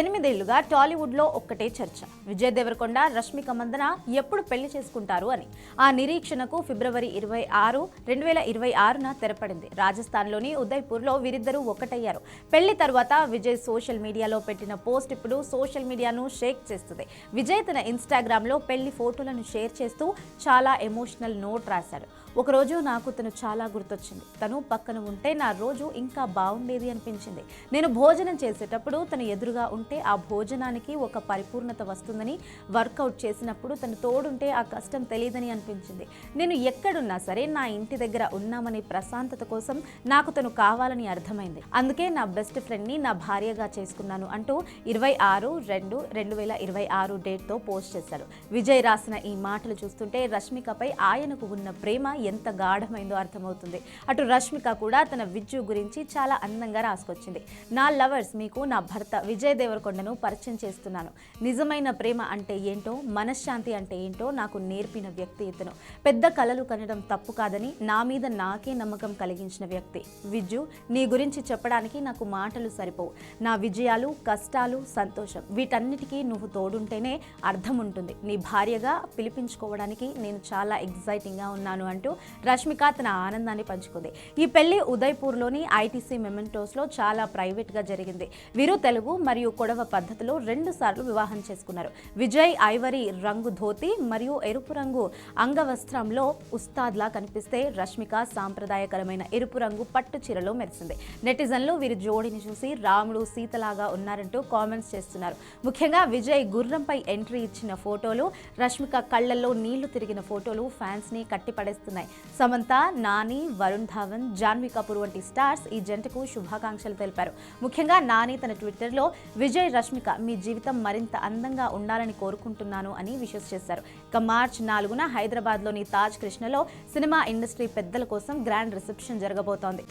8 ఏళ్లుగా టాలీవుడ్లో ఒక్కటే చర్చ. విజయ్ దేవరకొండ, రష్మిక మందన ఎప్పుడు పెళ్లి చేసుకుంటారు అని. ఆ నిరీక్షణకు ఫిబ్రవరి 26, 2026న తెరపడింది. రాజస్థాన్లోని ఉదయ్పూర్లో వీరిద్దరూ ఒక్కటయ్యారు. పెళ్లి తర్వాత విజయ్ సోషల్ మీడియాలో పెట్టిన పోస్ట్ ఇప్పుడు సోషల్ మీడియాను షేక్ చేస్తుంది. విజయ్ తన ఇన్స్టాగ్రామ్లో పెళ్లి ఫోటోలను షేర్ చేస్తూ చాలా ఎమోషనల్ నోట్ రాశాడు. ఒకరోజు నాకు తను చాలా గుర్తొచ్చింది. తను పక్కన ఉంటే నా రోజు ఇంకా బాగుండేది అనిపించింది. నేను భోజనం చేసేటప్పుడు తను ఎదురుగా ఉంటే ఆ భోజనానికి ఒక పరిపూర్ణత వస్తుందని, వర్కౌట్ చేసినప్పుడు తను తోడుంటే ఆ కష్టం తెలియదని అనిపించింది. నేను ఎక్కడున్నా సరే నా ఇంటి దగ్గర ఉన్నామనే ప్రశాంతత కోసం నాకు తను కావాలని అర్థమైంది. అందుకే నా బెస్ట్ ఫ్రెండ్ని నా భార్యగా చేసుకున్నాను అంటూ 26/2/2026 డేట్తో పోస్ట్ చేశారు. విజయ్ రాసిన ఈ మాటలు చూస్తుంటే రష్మికపై ఆయనకు ఉన్న ప్రేమ ఎంత గాఢమైందో అర్థమవుతుంది. అటు రష్మిక కూడా తన విజ్జు గురించి చాలా అందంగా రాసుకొచ్చింది. నా లవర్స్, మీకు నా భర్త విజయ్ దేవరకొండను పరిచయం చేస్తున్నాను. నిజమైన ప్రేమ అంటే ఏంటో, మనశ్శాంతి అంటే ఏంటో నాకు నేర్పిన వ్యక్తి ఇతను. పెద్ద కలలు కనడం తప్పు కాదని నా మీద నాకే నమ్మకం కలిగించిన వ్యక్తి. విజ్జు, నీ గురించి చెప్పడానికి నాకు మాటలు సరిపోవు. నా విజయాలు, కష్టాలు, సంతోషం వీటన్నిటికీ నువ్వు తోడుంటేనే అర్థం ఉంటుంది. నీ భార్యగా పిలిపించుకోవడానికి నేను చాలా ఎగ్జైటింగ్గా ఉన్నాను అంటూ రష్మిక తన ఆనందాన్ని పంచుకుంది. ఈ పెళ్లి ఉదయ్పూర్లోని ఐటీసీ మెమెంటోస్లో చాలా ప్రైవేట్గా జరిగింది. వీరు తెలుగు మరియు కొడవ పద్ధతిలో 2 సార్లు వివాహం చేసుకున్నారు. విజయ్ ఐవరీ రంగు ధోతి మరియు ఎరుపు రంగు అంగవస్త్రంలో ఉస్తాద్లా కనిపిస్తే, రష్మిక సాంప్రదాయకరమైన ఎరుపు రంగు పట్టు చీరలో మెరిసింది. నెటిజన్లు వీరి జోడిని చూసి రాముడు సీతలాగా ఉన్నారంటూ కామెంట్స్ చేస్తున్నారు. ముఖ్యంగా విజయ్ గుర్రంపై ఎంట్రీ ఇచ్చిన ఫోటోలు, రష్మిక కళ్లల్లో నీళ్లు తిరిగిన ఫోటోలు ఫ్యాన్స్ ని కట్టిపడేస్తున్నాయి. సమంత, నాని, వరుణ్ ధావన్, జాన్వీ కపూర్ వంటి స్టార్స్ ఈ జంటకు శుభాకాంక్షలు తెలిపారు. ముఖ్యంగా నాని తన ట్విట్టర్లో విజయ్, రష్మిక మీ జీవితం మరింత అందంగా ఉండాలని కోరుకుంటున్నాను అని విషెస్ చేశారు. ఇక మార్చి 4న హైదరాబాద్లోని తాజ్ కృష్ణలో సినిమా ఇండస్ట్రీ పెద్దల కోసం గ్రాండ్ రిసెప్షన్ జరగబోతోంది.